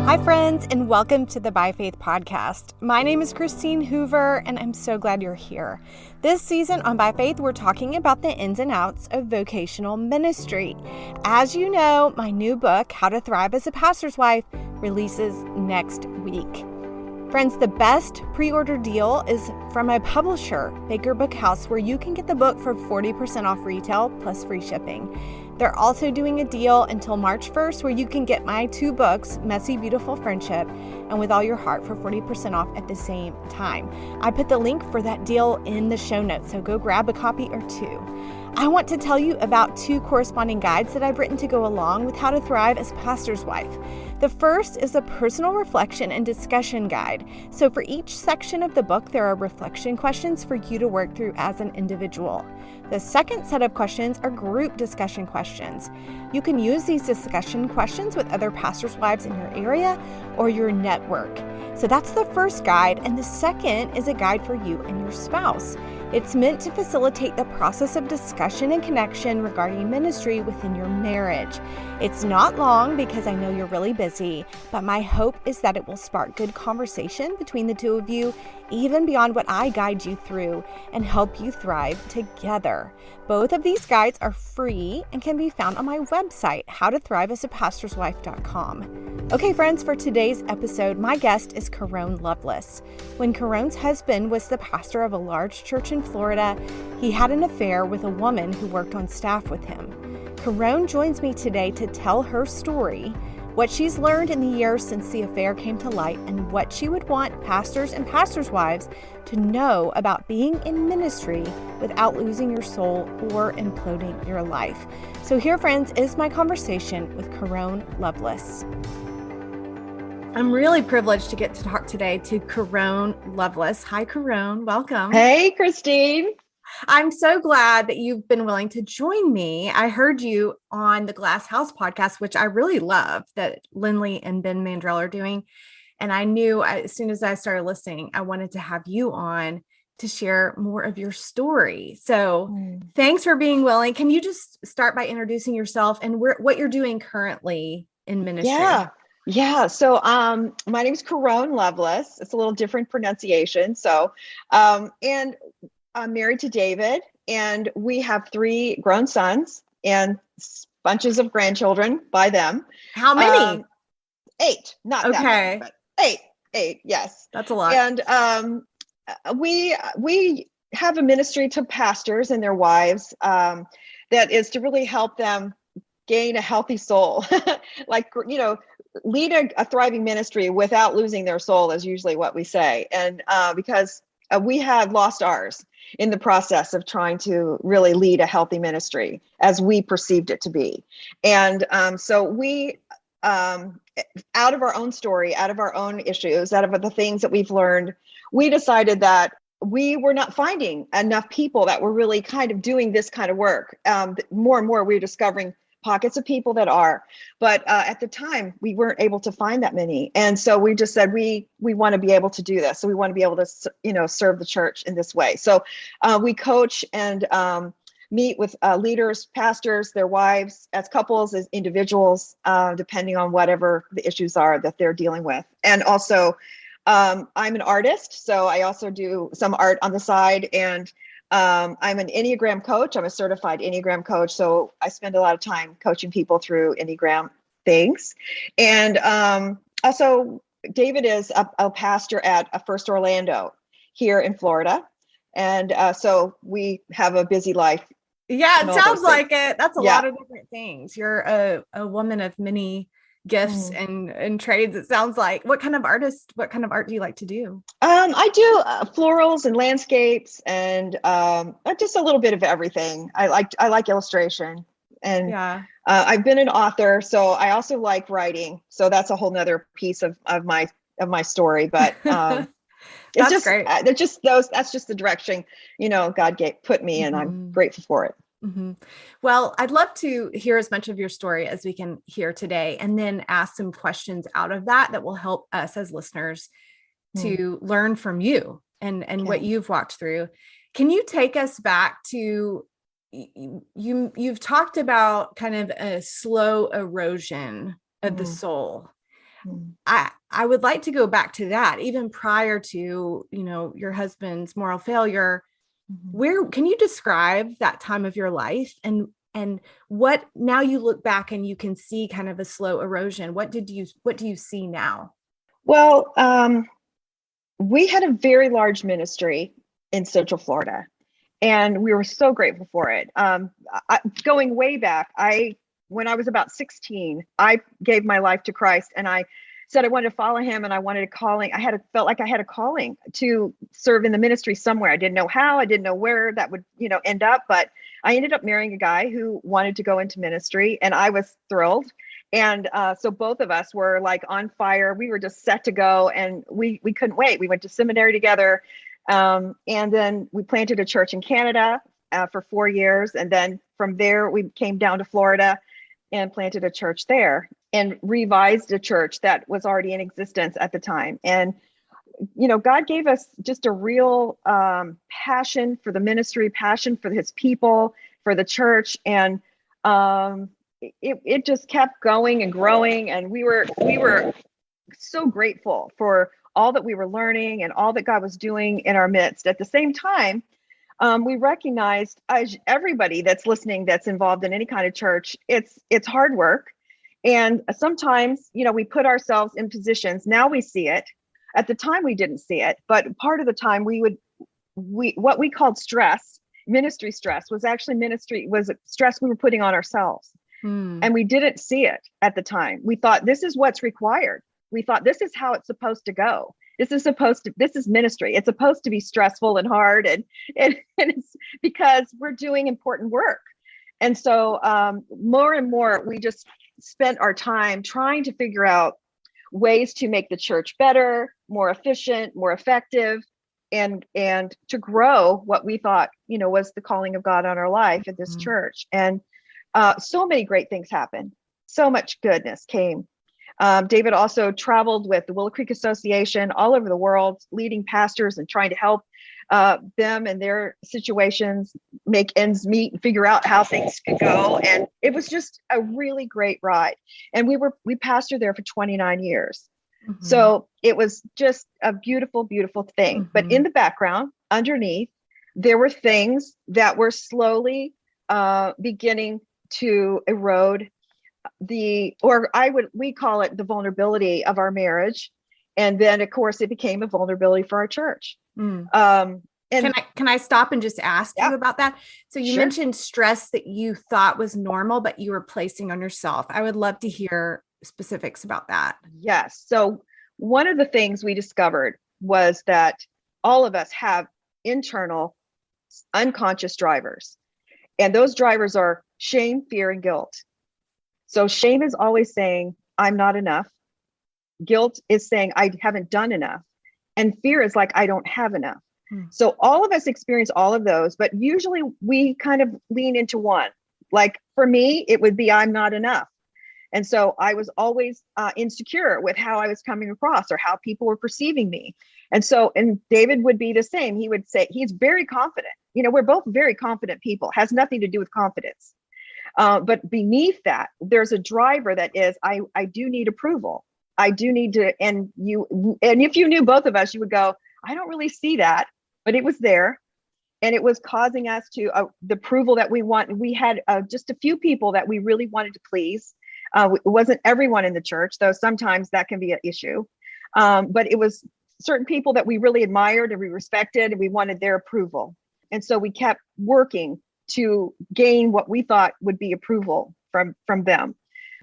Hi, friends, and welcome to the By Faith podcast. My name is Christine Hoover, and I'm so glad you're here. This season on By Faith, we're talking about the ins and outs of vocational ministry. As you know, my new book, How to Thrive as a Pastor's Wife, releases next week. Friends, the best pre-order deal is from my publisher, Baker Bookhouse, where you can get the book for 40% off retail plus free shipping. They're also doing a deal until March 1st where you can get my two books, Messy, Beautiful Friendship and With All Your Heart, for 40% off at the same time. I put the link for that deal in the show notes, so go grab a copy or two. I want to tell you about two corresponding guides that I've written to go along with How to Thrive as a Pastor's Wife. The first is a personal reflection and discussion guide. So for each section of the book, there are reflection questions for you to work through as an individual. The second set of questions are group discussion questions. You can use these discussion questions with other pastors' wives in your area or your network. So that's the first guide, and the second is a guide for you and your spouse. It's meant to facilitate the process of discussion and connection regarding ministry within your marriage. It's not long because I know you're really busy, but my hope is that it will spark good conversation between the two of you, even beyond what I guide you through, and help you thrive together. Both of these guides are free and can be found on my website, howtothriveasapastorswife.com. Okay, friends, for today's episode, my guest is Caron Loveless. When Caron's husband was the pastor of a large church in Florida, he had an affair with a woman who worked on staff with him. Caron joins me today to tell her story, what she's learned in the years since the affair came to light, and what she would want pastors and pastors' wives to know about being in ministry without losing your soul or imploding your life. So here, friends, is my conversation with Caron Loveless. I'm really privileged to get to talk today to Caron Loveless. Hi, Caron. Welcome. Hey, Christine. I'm so glad that you've been willing to join me. I heard you on the Glass House podcast, which I really love, that Lindley and Ben Mandrell are doing. And I knew as soon as I started listening, I wanted to have you on to share more of your story. So thanks for being willing. Can you just start by introducing yourself and what you're doing currently in ministry? Yeah. So my name is Caron Loveless. It's a little different pronunciation. So, and I'm married to David, and we have 3 grown sons and bunches of grandchildren by them. How many? 8, not that many, but 8, yes. That's a lot. And we have a ministry to pastors and their wives that is to really help them gain a healthy soul. Lead a thriving ministry without losing their soul is usually what we say. And because we have lost ours in the process of trying to really lead a healthy ministry as we perceived it to be. And so we, out of our own story, out of our own issues, out of the things that we've learned, we decided that we were not finding enough people that were really kind of doing this kind of work. More and more, we're discovering pockets of people that are, but at the time we weren't able to find that many. And so we just said, we want to be able to do this. So we want to be able to, serve the church in this way. So we coach and meet with leaders, pastors, their wives, as couples, as individuals, depending on whatever the issues are that they're dealing with. And also, I'm an artist, so I also do some art on the side, and I'm an Enneagram coach. I'm a certified Enneagram coach. So I spend a lot of time coaching people through Enneagram things. And also, David is a pastor at a First Orlando here in Florida. And so we have a busy life. Yeah, it sounds like it. That's a lot of different things. You're a woman of many gifts and trades. It sounds like. What kind of art do you like to do? I do florals and landscapes and just a little bit of everything. I like illustration, and I've been an author, so I also like writing. So that's a whole nother piece of my story. But it's just great. That's just the direction God put me in. I'm grateful for it. Mm-hmm. Well, I'd love to hear as much of your story as we can hear today, and then ask some questions out of that will help us as listeners to learn from you and what you've walked through. Can you take us back to, you've talked about kind of a slow erosion of the soul. I would like to go back to that, even prior to, your husband's moral failure. Where can you describe that time of your life, and what, now you look back and you can see kind of a slow erosion. What do you see now? Well, we had a very large ministry in Central Florida, and we were so grateful for it. Going way back, when I was about 16, I gave my life to Christ, and I said I wanted to follow him, and I wanted a calling. Felt like I had a calling to serve in the ministry somewhere. I didn't know how, I didn't know where that would, end up, but I ended up marrying a guy who wanted to go into ministry, and I was thrilled. And so both of us were like on fire. We were just set to go, and we couldn't wait. We went to seminary together. And then we planted a church in Canada for 4 years. And then from there, we came down to Florida and planted a church there and revised a church that was already in existence at the time. And, God gave us just a real passion for the ministry, passion for his people, for the church. And it just kept going and growing. And we were so grateful for all that we were learning and all that God was doing in our midst. At the same time, we recognized, as everybody that's listening, that's involved in any kind of church, it's hard work. And sometimes, we put ourselves in positions. Now we see it. At the time, we didn't see it. But part of the time what we called stress, ministry stress, was stress we were putting on ourselves. And we didn't see it at the time. We thought, this is what's required. We thought, this is how it's supposed to go. This is ministry. It's supposed to be stressful and hard. And it's because we're doing important work. And so more and more, we just spent our time trying to figure out ways to make the church better, more efficient, more effective, and to grow what we thought, was the calling of God on our life at this church. And so many great things happened. So much goodness came. David also traveled with the Willow Creek Association all over the world, leading pastors and trying to help them and their situations make ends meet and figure out how things could go. And it was just a really great ride. And we pastored there for 29 years. So it was just a beautiful, beautiful thing. But in the background, underneath, there were things that were slowly beginning to erode we call it the vulnerability of our marriage. And then of course it became a vulnerability for our church. And can I stop and just ask you about that? So you mentioned stress that you thought was normal, but you were placing on yourself. I would love to hear specifics about that. Yes. So one of the things we discovered was that all of us have internal unconscious drivers. And those drivers are shame, fear, and guilt. So shame is always saying, I'm not enough. Guilt is saying, I haven't done enough. And fear is like, I don't have enough. So all of us experience all of those, but usually we kind of lean into one. Like for me, it would be, I'm not enough. And so I was always insecure with how I was coming across or how people were perceiving me. And David would be the same. He would say, he's very confident. We're both very confident people, has nothing to do with confidence. But beneath that, there's a driver that is, I do need approval. I do need to, and if you knew both of us, you would go, I don't really see that, but it was there. And it was causing us to, the approval that we want. We had just a few people that we really wanted to please. It wasn't everyone in the church, though sometimes that can be an issue. But it was certain people that we really admired and we respected, and we wanted their approval. And so we kept working to gain what we thought would be approval from them.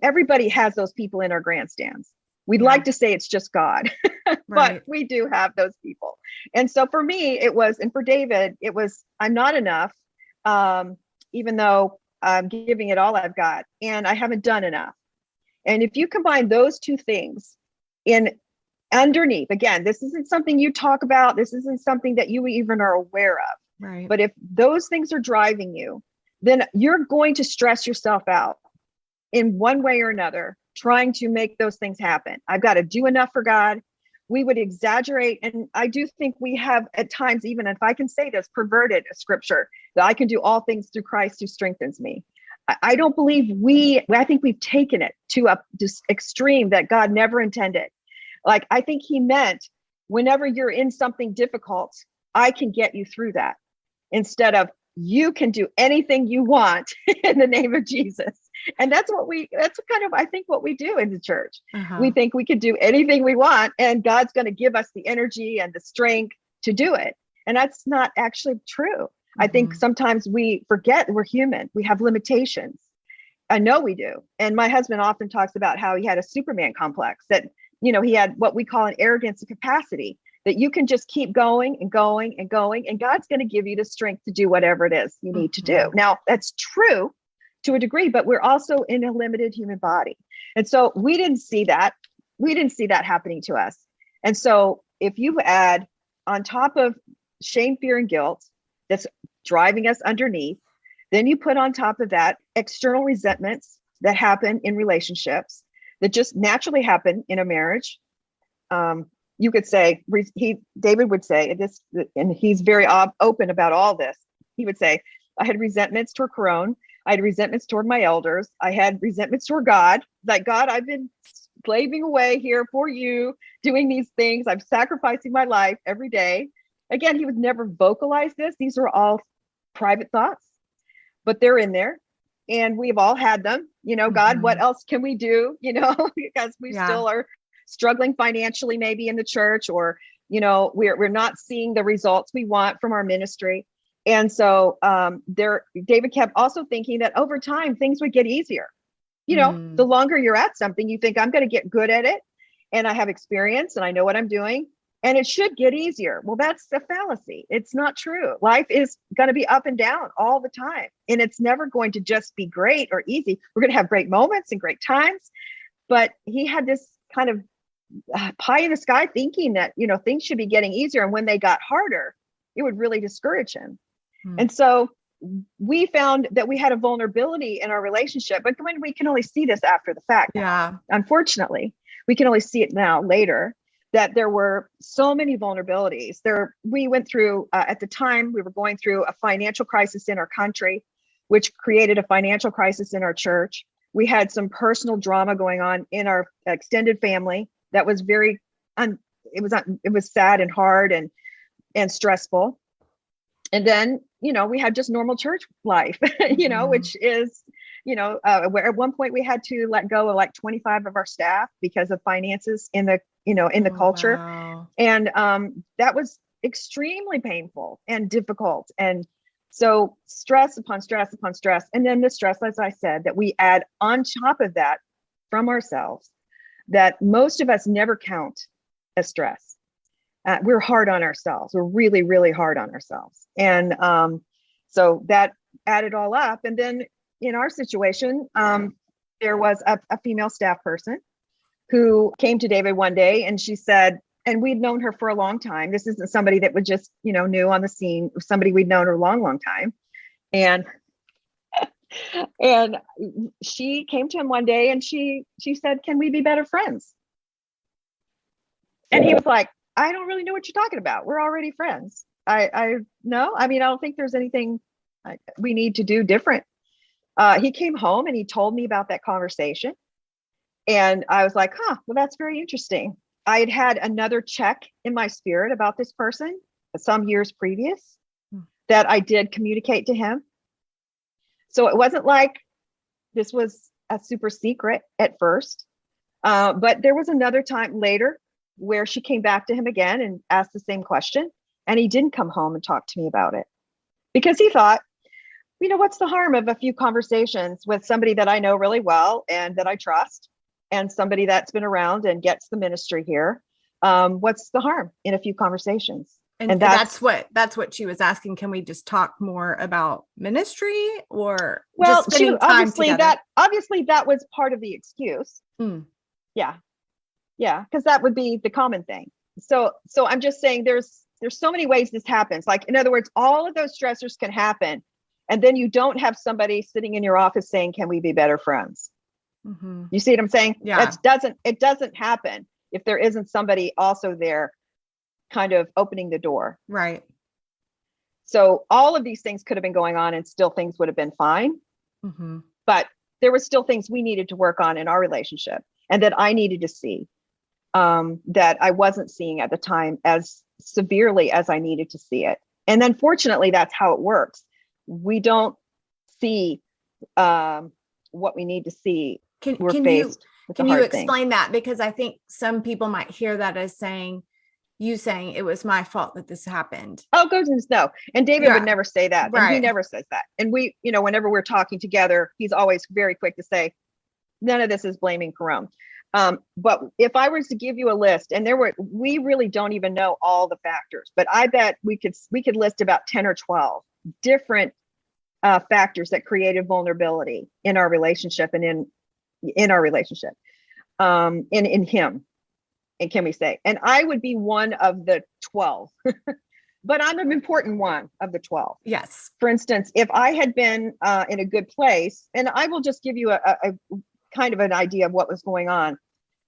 Everybody has those people in our grandstands. We'd like to say it's just God, but we do have those people. And so for me, it was, and for David, it was, I'm not enough, even though I'm giving it all I've got, and I haven't done enough. And if you combine those two things in underneath, again, this isn't something you talk about. This isn't something that you even are aware of. Right. But if those things are driving you, then you're going to stress yourself out in one way or another, trying to make those things happen. I've got to do enough for God. We would exaggerate. And I do think we have at times, even if I can say this, perverted a scripture that I can do all things through Christ who strengthens me. I don't believe I think we've taken it to a this extreme that God never intended. Like, I think he meant whenever you're in something difficult, I can get you through that, instead of you can do anything you want in the name of Jesus. And that's kind of, I think, what we do in the church. We think we can do anything we want and God's going to give us the energy and the strength to do it. And that's not actually true. I think sometimes we forget we're human. We have limitations. I know we do. And my husband often talks about how he had a Superman complex, that, he had what we call an arrogance of capacity, that you can just keep going and going and going, and God's going to give you the strength to do whatever it is you need to do. Now, that's true to a degree, but we're also in a limited human body. And so we didn't see that. We didn't see that happening to us. And so if you add on top of shame, fear, and guilt that's driving us underneath, then you put on top of that external resentments that happen in relationships, that just naturally happen in a marriage. You could say, David would say this, and he's very open about all this. He would say, I had resentments toward Caron. I had resentments toward my elders. I had resentments toward God. Like, God, I've been slaving away here for you, doing these things. I'm sacrificing my life every day. Again, he would never vocalize this. These are all private thoughts, but they're in there. And we've all had them, God, what else can we do? Because we still are struggling financially, maybe in the church, or, we're not seeing the results we want from our ministry. And so David kept also thinking that over time, things would get easier. The longer you're at something, you think, I'm going to get good at it, and I have experience and I know what I'm doing, and it should get easier. Well, that's a fallacy. It's not true. Life is going to be up and down all the time, and it's never going to just be great or easy. We're going to have great moments and great times, but he had this kind of pie in the sky thinking that, things should be getting easier. And when they got harder, it would really discourage him. And so we found that we had a vulnerability in our relationship, but when we can only see this after the fact. Yeah. Unfortunately, we can only see it now later, that there were so many vulnerabilities there. We went through, at the time, we were going through a financial crisis in our country, which created a financial crisis in our church. We had some personal drama going on in our extended family that was it was sad and hard and stressful. And then, we had just normal church life, which is, where at one point we had to let go of like 25 of our staff because of finances in the culture. Wow. And that was extremely painful and difficult. And so stress upon stress upon stress. And then the stress, as I said, that we add on top of that from ourselves, that most of us never count as stress. We're hard on ourselves. We're really, really hard on ourselves. And so that added all up. And then in our situation, there was a female staff person who came to David one day, and she said, and we'd known her for a long time. This isn't somebody that was just, new on the scene, somebody we'd known her a long, long time. And she came to him one day and she said, can we be better friends? And he was like, I don't really know what you're talking about. We're already friends. I don't think there's anything we need to do different. He came home and he told me about that conversation. And I was like, well, that's very interesting. I had had another check in my spirit about this person some years previous that I did communicate to him. So it wasn't like this was a super secret at first. But there was another time later where she came back to him again and asked the same question. And he didn't come home and talk to me about it because he thought, what's the harm of a few conversations with somebody that I know really well and that I trust, and somebody that's been around and gets the ministry here. What's the harm in a few conversations? And that's what she was asking. Can we just talk more about ministry, or just spending time together? Obviously that was part of the excuse. Yeah. Because that would be the common thing. So I'm just saying there's so many ways this happens. Like, in other words, all of those stressors can happen. And then you don't have somebody sitting in your office saying, can we be better friends? Mm-hmm. You see what I'm saying? Yeah. It doesn't happen if there isn't somebody also there kind of opening the door. Right. So all of these things could have been going on and still things would have been fine. Mm-hmm. but there were still things we needed to work on in our relationship, and that I needed to see, that I wasn't seeing at the time as severely as I needed to see it. And unfortunately, that's how it works. We don't see what we need to see. We're faced with the hard thing. Can you explain that? Because I think some people might hear that as saying it was my fault that this happened. Oh, goodness, no. And David would never say that. Right. And he never says that. And we, whenever we're talking together, he's always very quick to say, none of this is blaming Caron. But if I was to give you a list, and we really don't even know all the factors, but I bet we could list about 10 or 12 different factors that created vulnerability in our relationship and in our relationship, in him. And can we say, and I would be one of the 12, but I'm an important one of the 12. Yes. For instance, if I had been in a good place, and I will just give you a kind of an idea of what was going on,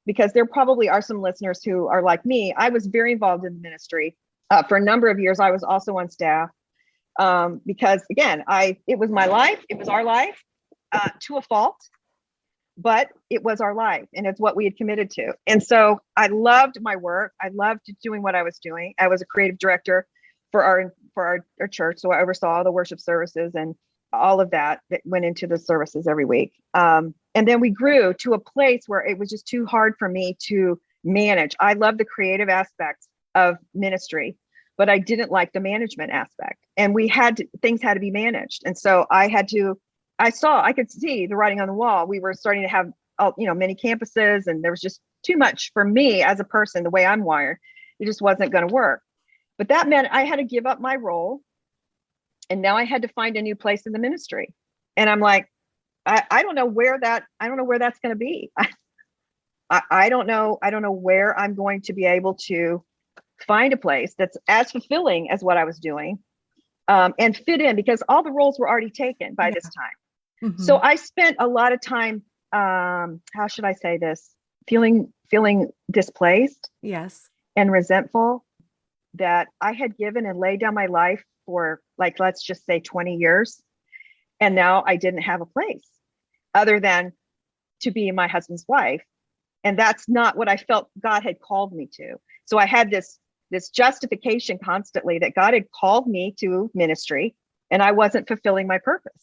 because there probably are some listeners who are like me. I was very involved in the ministry for a number of years. I was also on staff because, again, it was my life. It was our life to a fault. But it was our life, and it's what we had committed to. And so I loved my work. I loved doing what I was doing. I was a creative director for our church. So I oversaw all the worship services and all of that went into the services every week. And then we grew to a place where it was just too hard for me to manage. I love the creative aspects of ministry, but I didn't like the management aspect. And things had to be managed. And so I could see the writing on the wall. We were starting to have, many campuses, and there was just too much for me as a person, the way I'm wired. It just wasn't going to work. But that meant I had to give up my role. And now I had to find a new place in the ministry. And I'm like, I don't know where that's going to be. I don't know where I'm going to be able to find a place that's as fulfilling as what I was doing, and fit in, because all the roles were already taken by this time. Mm-hmm. So I spent a lot of time, how should I say this? Feeling displaced. Yes. And resentful that I had given and laid down my life for, like, let's just say 20 years. And now I didn't have a place other than to be my husband's wife. And that's not what I felt God had called me to. So I had this justification constantly that God had called me to ministry, and I wasn't fulfilling my purpose.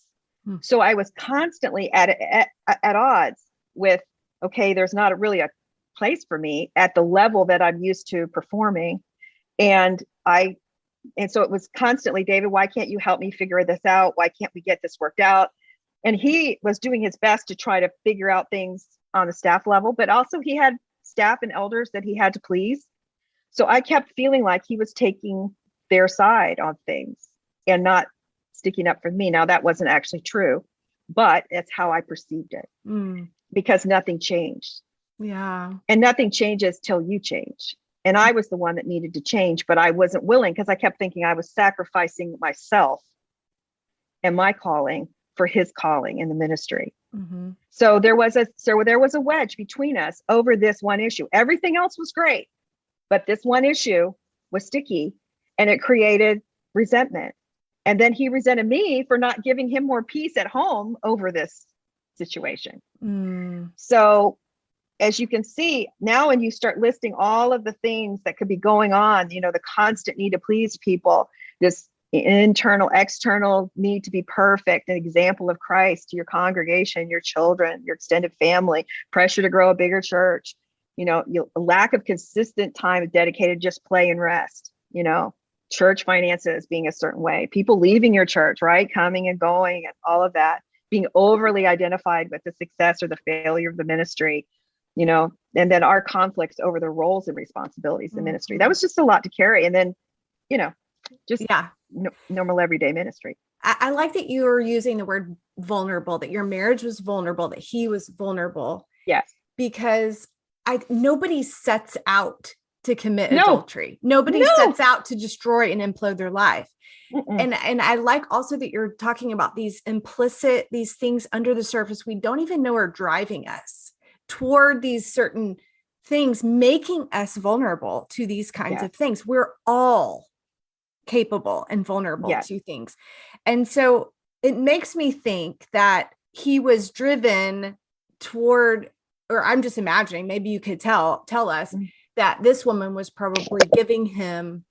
So I was constantly at odds with, okay, there's not really a place for me at the level that I'm used to performing. And so it was constantly, David, why can't you help me figure this out? Why can't we get this worked out? And he was doing his best to try to figure out things on the staff level, but also he had staff and elders that he had to please. So I kept feeling like he was taking their side on things and not sticking up for me. Now, that wasn't actually true, but it's how I perceived it, because nothing changed. Yeah. And nothing changes till you change. And I was the one that needed to change, but I wasn't willing, because I kept thinking I was sacrificing myself and my calling for his calling in the ministry. Mm-hmm. So there was a wedge between us over this one issue. Everything else was great, but this one issue was sticky, and it created resentment. And then he resented me for not giving him more peace at home over this situation. So as you can see now, when you start listing all of the things that could be going on, the constant need to please people, this internal, external need to be perfect, an example of Christ to your congregation, your children, your extended family, pressure to grow a bigger church, a lack of consistent time dedicated to just play and rest, church finances being a certain way, people leaving your church, right? Coming and going, and all of that, being overly identified with the success or the failure of the ministry, and then our conflicts over the roles and responsibilities in the ministry. That was just a lot to carry. And then, normal everyday ministry. I like that you were using the word vulnerable, that your marriage was vulnerable, that he was vulnerable. Yes. Because nobody sets out to commit adultery. Nobody sets out to destroy and implode their life. And I like also that you're talking about these things under the surface we don't even know are driving us toward these certain things, making us vulnerable to these kinds of things. We're all capable and vulnerable to things. And so it makes me think that he was driven toward, or I'm just imagining, maybe you could tell us that this woman was probably giving him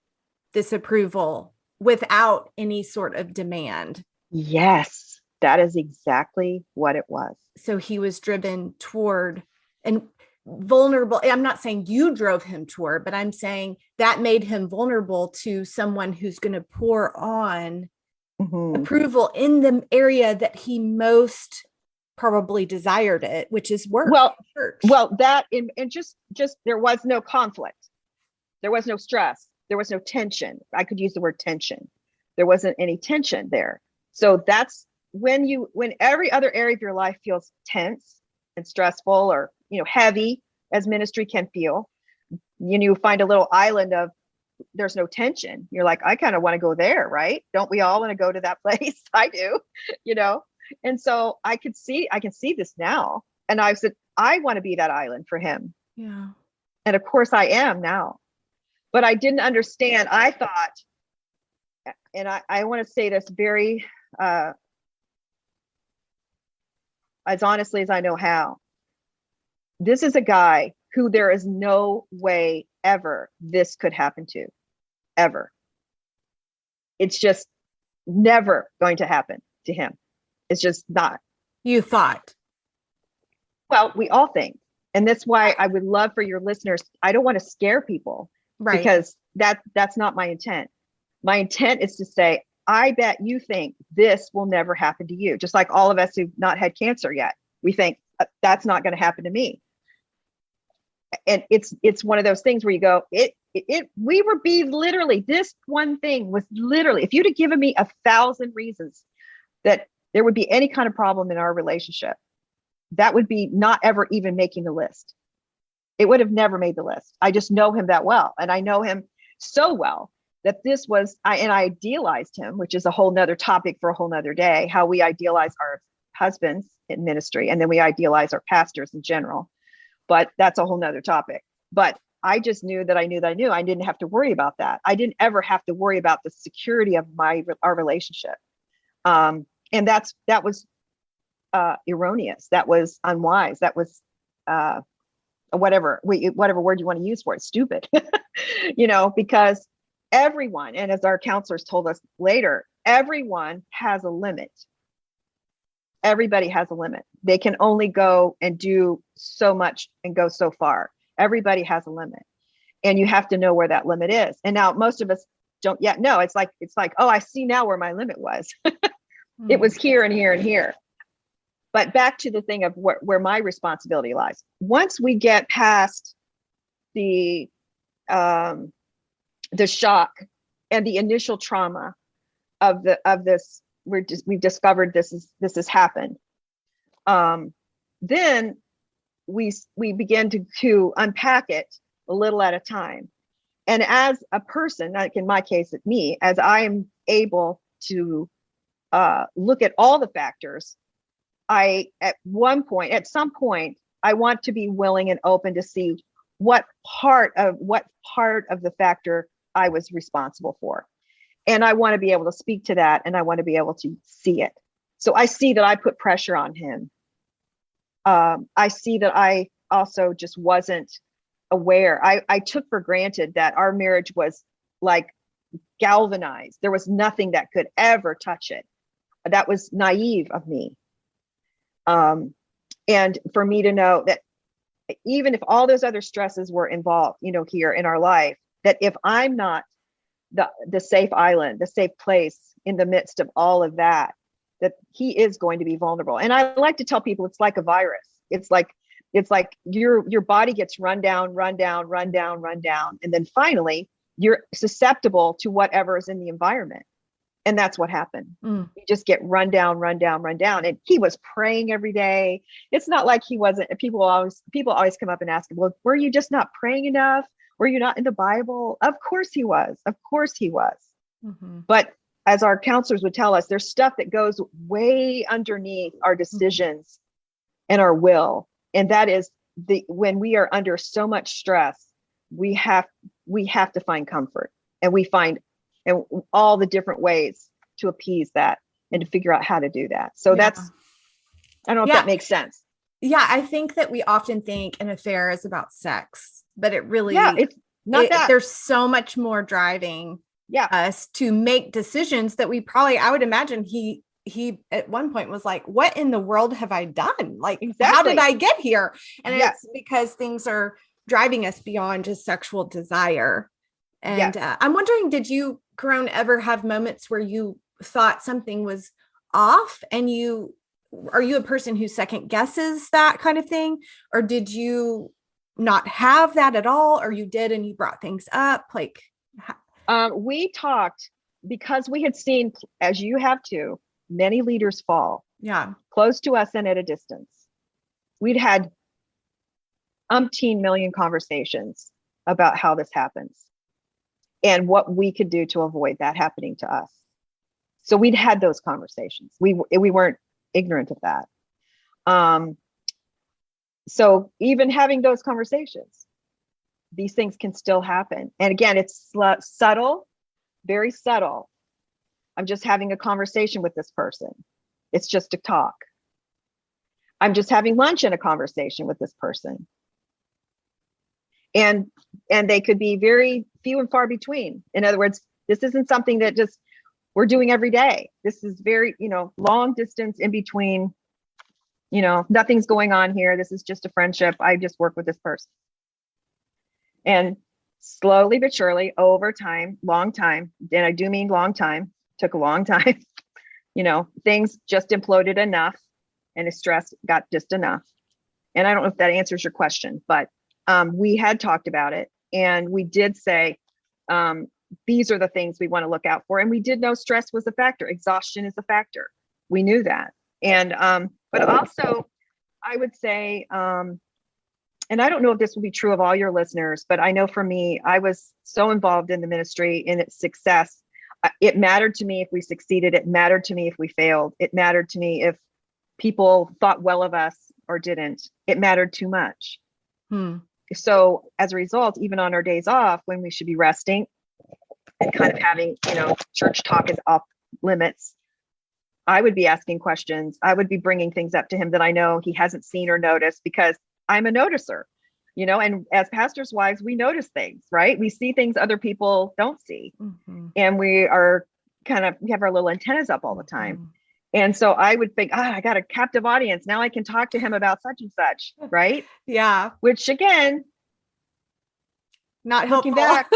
this approval without any sort of demand. Yes, that is exactly what it was. So he was driven toward and vulnerable. I'm not saying you drove him toward, but I'm saying that made him vulnerable to someone who's going to pour on approval in the area that he most probably desired it, which is work. Well, that and just there was no conflict. There was no stress. There was no tension. I could use the word tension. There wasn't any tension there. So that's when every other area of your life feels tense and stressful or, heavy, as ministry can feel. You find a little island of there's no tension. You're like, I kind of want to go there, right? Don't we all want to go to that place? I do, And so I can see this now. And I said, I want to be that island for him. Yeah. And of course I am now. But I didn't understand. I thought, and I want to say this very, as honestly as I know how, this is a guy who there is no way ever this could happen to, ever. It's just never going to happen to him. It's just not. You thought. Well, we all think. And that's why I would love for your listeners, I don't want to scare people, right? Because that's not my intent. My intent is to say, I bet you think this will never happen to you. Just like all of us who've not had cancer yet. We think that's not going to happen to me. And it's one of those things where you go, we were being literally, this one thing was literally, if you'd have given me 1,000 reasons that there would be any kind of problem in our relationship, that would be not ever even making the list. It would have never made the list. I just know him that well. And I know him so well that this was, I idealized him, which is a whole nother topic for a whole nother day, how we idealize our husbands in ministry. And then we idealize our pastors in general. But that's a whole nother topic. But I just knew that I knew I didn't have to worry about that. I didn't ever have to worry about the security of our relationship. And that was erroneous. That was unwise. That was whatever word you want to use for it, stupid, because everyone, and as our counselors told us later, everyone has a limit. Everybody has a limit. They can only go and do so much and go so far. Everybody has a limit, and you have to know where that limit is. And now most of us don't yet know. It's like, oh, I see now where my limit was. It was here and here and here. But back to the thing of where my responsibility lies. Once we get past the shock and the initial trauma of this, we've discovered this has happened. Then we begin to unpack it a little at a time. And as a person, like in my case, it's me, as I am able to look at all the factors, at some point, I want to be willing and open to see what part of the factor I was responsible for. And I want to be able to speak to that, and I want to be able to see it. So I see that I put pressure on him. I see that I also just wasn't aware. I took for granted that our marriage was like galvanized. There was nothing that could ever touch it. That was naive of me. And for me to know that even if all those other stresses were involved, here in our life, that if I'm not the safe island, the safe place in the midst of all of that he is going to be vulnerable. And I like to tell people, it's like a virus. It's like your body gets run down. And then finally you're susceptible to whatever is in the environment. And that's what happened. You just get run down. And he was praying every day. It's not like he wasn't. People always come up and ask him, well, were you just not praying enough? Were you not in the Bible? Of course he was. Mm-hmm. But as our counselors would tell us, there's stuff that goes way underneath our decisions and our will. And that is when we are under so much stress, we have to find comfort, and we find all the different ways to appease that and to figure out how to do that. So I don't know if Yeah. that makes sense. Yeah. I think that we often think an affair is about sex, but it really, Yeah, it's not that. there's so much more driving Yeah, us to make decisions that we probably, I would imagine he at one point was like, what in the world have I done? Like, how did exactly. I get here? And Yes, it's because things are driving us beyond just sexual desire. And yes. I'm wondering, did you, Caron, ever have moments where you thought something was off, and are you a person who second guesses that kind of thing? Or did you not have that at all? Or you did and you brought things up? Like, We talked because we had seen, as you have too, many leaders fall yeah. close to us and at a distance. We'd had umpteen million conversations about how this happens and what we could do to avoid that happening to us. So we'd had those conversations. We weren't ignorant of that. So even having those conversations, these things can still happen. And again, it's subtle, very subtle. I'm just having a conversation with this person. It's just a talk. I'm just having lunch and a conversation with this person. And they could be very few and far between. In other words, this isn't something that just we're doing every day. This is very, long distance in between, nothing's going on here. This is just a friendship. I just work with this person. And slowly but surely over time, long time, and I do mean long time, took a long time, things just imploded enough and the stress got just enough. And I don't know if that answers your question, but we had talked about it, and we did say, these are the things we want to look out for. And we did know stress was a factor. Exhaustion is a factor. We knew that. And, but also I would say, and I don't know if this will be true of all your listeners, but I know for me, I was so involved in the ministry, in its success. It mattered to me if we succeeded. It mattered to me if we failed. It mattered to me if people thought well of us or didn't. It mattered too much. So as a result, even on our days off, when we should be resting and kind of having, church talk is off limits, I would be asking questions. I would be bringing things up to him that I know he hasn't seen or noticed, because I'm a noticer, and as pastors' wives, we notice things, right? We see things other people don't see. Mm-hmm. And we are we have our little antennas up all the time. Mm-hmm. And so I would think, I got a captive audience. Now I can talk to him about such and such, right? Yeah. Which again, not helping back.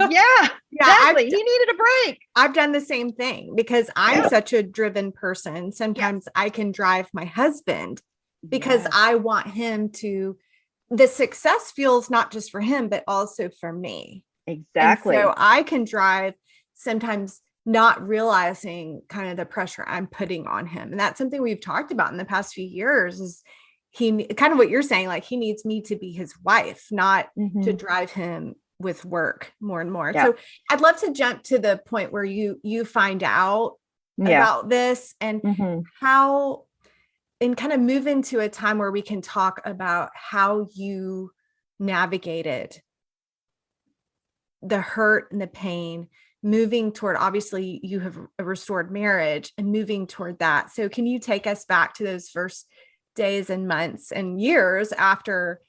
Yeah, exactly. He needed a break. I've done the same thing because I'm such a driven person. Sometimes I can drive my husband because I want him to, the success feels not just for him, but also for me. Exactly. And so I can drive, sometimes not realizing kind of the pressure I'm putting on him. And that's something we've talked about in the past few years, is he kind of what you're saying, like he needs me to be his wife, not to drive him with work more and more. So I'd love to jump to the point where you find out about this and how, and kind of move into a time where we can talk about how you navigated the hurt and the pain, moving toward, obviously you have a restored marriage and moving toward that. So can you take us back to those first days and months and years after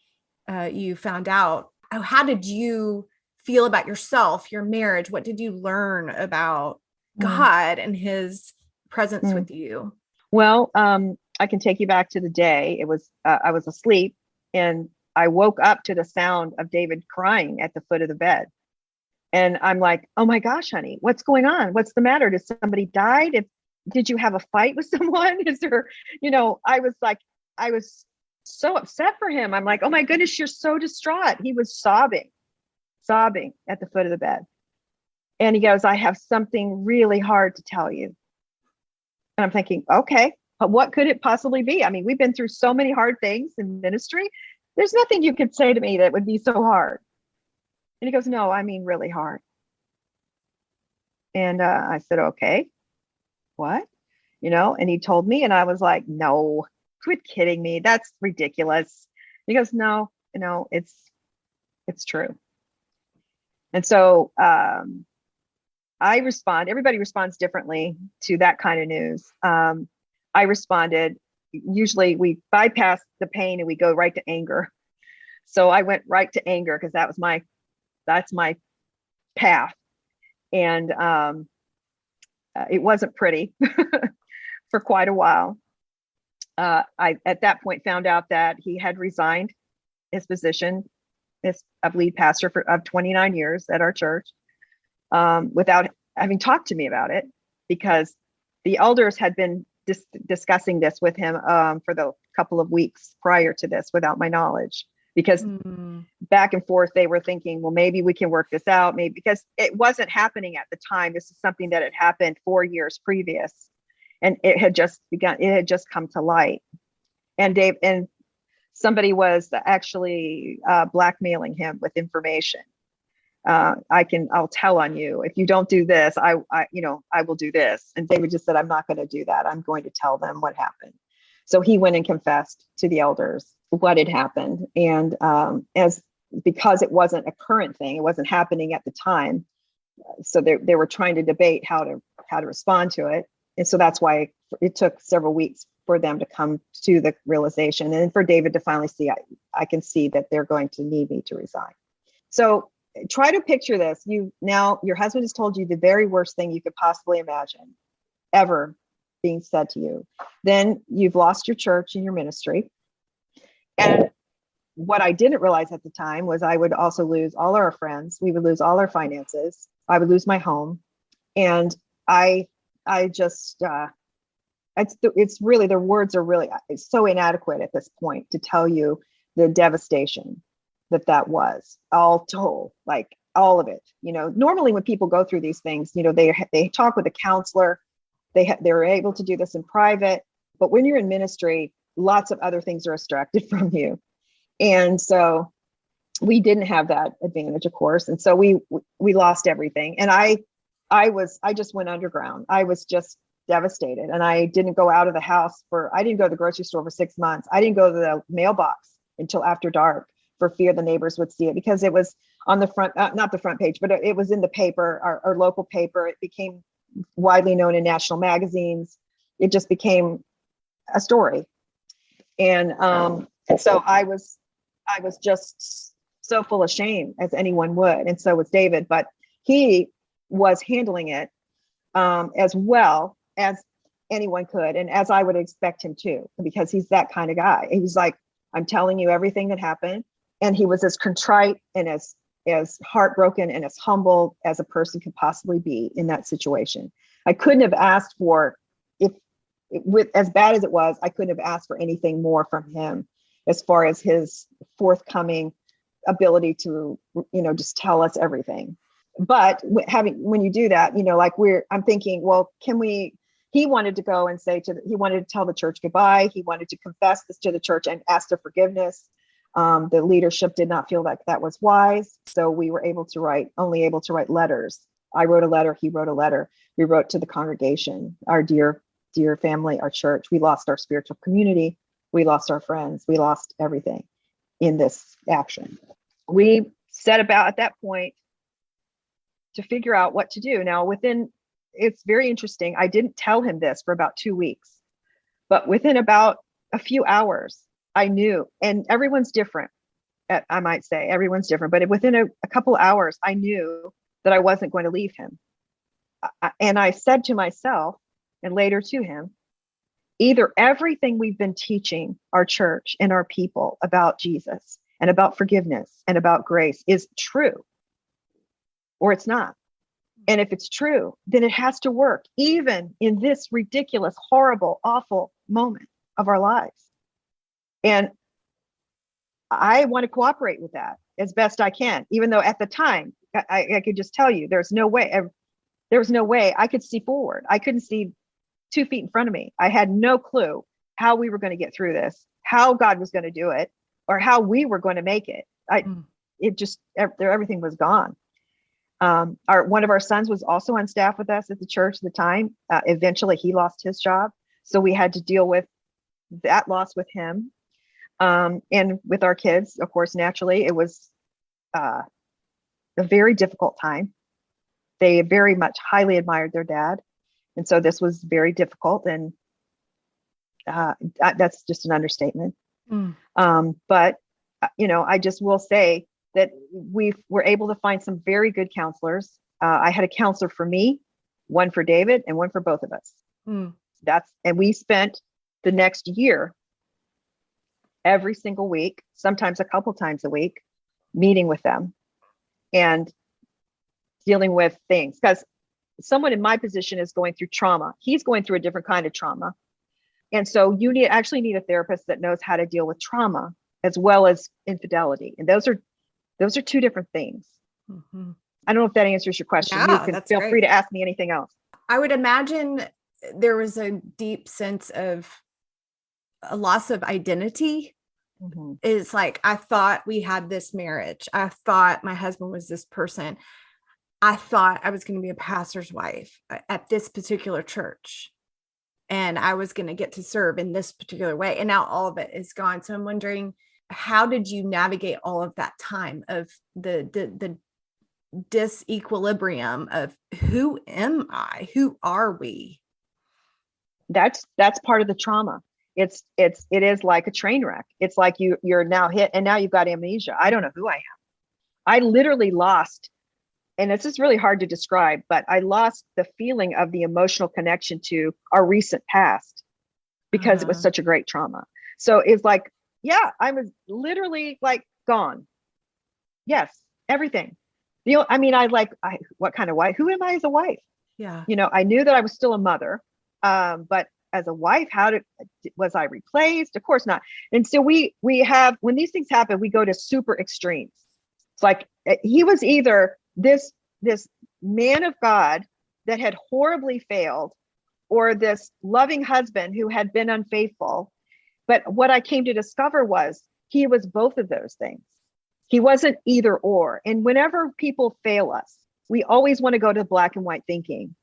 you found out? How did you feel about yourself, your marriage? What did you learn about God and his presence with you? Well, I can take you back to the day. It was, I was asleep and I woke up to the sound of David crying at the foot of the bed. And I'm like, oh my gosh, honey, what's going on? What's the matter? Did somebody die? Did you have a fight with someone? Is there, I was so upset for him. I'm like, oh my goodness, you're so distraught. He was sobbing at the foot of the bed. And he goes, I have something really hard to tell you. And I'm thinking, okay, but what could it possibly be? I mean, we've been through so many hard things in ministry. There's nothing you could say to me that would be so hard. And he goes, no, I mean, really hard. And I said, okay, what? And he told me, and I was like, no, quit kidding me. That's ridiculous. And he goes, no, it's true. And so I respond, everybody responds differently to that kind of news. I responded, usually we bypass the pain and we go right to anger. So I went right to anger because that's my path. And it wasn't pretty for quite a while. I, at that point, found out that he had resigned his position of lead pastor of 29 years at our church without having talked to me about it, because the elders had been discussing this with him for the couple of weeks prior to this without my knowledge, because back and forth they were thinking, well, maybe we can work this out, maybe, because it wasn't happening at the time. This is something that had happened 4 years previous, and it had just come to light. And somebody was actually blackmailing him with information. I'll tell on you if you don't do this. I will do this. And David just said, I'm not going to do that. I'm going to tell them what happened. So he went and confessed to the elders what had happened. And because it wasn't a current thing, it wasn't happening at the time. So they were trying to debate how to respond to it. And so that's why it took several weeks for them to come to the realization, and for David to finally see, I can see that they're going to need me to resign. So try to picture this. Your husband has told you the very worst thing you could possibly imagine ever being said to you. Then you've lost your church and your ministry. And what I didn't realize at the time was I would also lose all our friends. We would lose all our finances. I would lose my home. And I just, it's really, the words are really so inadequate at this point to tell you the devastation that was all told, like all of it. Normally when people go through these things, they talk with a counselor, they're able to do this in private, but when you're in ministry, lots of other things are extracted from you. And so we didn't have that advantage, of course. And so we lost everything. And I just went underground. I was just devastated. And I didn't go out of the house I didn't go to the grocery store for 6 months. I didn't go to the mailbox until after dark for fear the neighbors would see it, because it was on the front, not the front page, but it was in the paper, our local paper. It became widely known in national magazines. It just became a story. And so I was just so full of shame, as anyone would. And so was David, but he was handling it as well as anyone could, and as I would expect him to, because he's that kind of guy. He was like, I'm telling you everything that happened. And he was as contrite and as heartbroken and as humble as a person could possibly be in that situation. I couldn't have asked for, with as bad as it was, I couldn't have asked for anything more from him as far as his forthcoming ability to, just tell us everything. But when you do that, I'm thinking, well, he wanted to go and he wanted to tell the church goodbye. He wanted to confess this to the church and ask for forgiveness. The leadership did not feel like that was wise. So we were only able to write letters. I wrote a letter. He wrote a letter. We wrote to the congregation, our dear family, our church. We lost our spiritual community. We lost our friends. We lost everything in this action. We set about at that point to figure out what to do. Now, it's very interesting. I didn't tell him this for about 2 weeks, but within about a few hours, I knew, and everyone's different. I might say everyone's different, but within a couple of hours, I knew that I wasn't going to leave him. And I said to myself, and later to him, either everything we've been teaching our church and our people about Jesus and about forgiveness and about grace is true, or it's not. And if it's true, then it has to work, even in this ridiculous, horrible, awful moment of our lives. And I want to cooperate with that as best I can, even though at the time I could just tell you, there was no way I could see forward. I couldn't see 2 feet in front of me. I had no clue how we were going to get through this, how God was going to do it, or how we were going to make it. Everything was gone. One of our sons was also on staff with us at the church at the time. Eventually he lost his job. So we had to deal with that loss with him. And with our kids, of course, naturally, it was a very difficult time. They very much highly admired their dad. And so this was very difficult. And That's just an understatement. Mm. But I just will say that we were able to find some very good counselors. I had a counselor for me, one for David, and one for both of us. Mm. And we spent the next year every single week, sometimes a couple times a week, meeting with them and dealing with things. Because someone in my position is going through trauma. He's going through a different kind of trauma. And so you actually need a therapist that knows how to deal with trauma as well as infidelity. And those are two different things. Mm-hmm. I don't know if that answers your question. Yeah, you can feel free to ask me anything else. I would imagine there was a deep sense of a loss of identity. Mm-hmm. It's like, I thought we had this marriage. I thought my husband was this person. I thought I was going to be a pastor's wife at this particular church. And I was going to get to serve in this particular way. And now all of it is gone. So I'm wondering, how did you navigate all of that time of the disequilibrium of who am I? Who are we? That's part of the trauma. It is like a train wreck. It's like you're now hit and now you've got amnesia. I don't know who I am. I literally lost, and this is really hard to describe, but I lost the feeling of the emotional connection to our recent past because it was such a great trauma. So it's like, yeah, I was literally like gone. Yes, everything. What kind of wife? Who am I as a wife? Yeah. I knew that I was still a mother, but as a wife, was I replaced? Of course not. And so we have, when these things happen, we go to super extremes. It's like he was either this man of God that had horribly failed, or this loving husband who had been unfaithful. But what I came to discover was he was both of those things. He wasn't either or. And whenever people fail us, we always want to go to black and white thinking.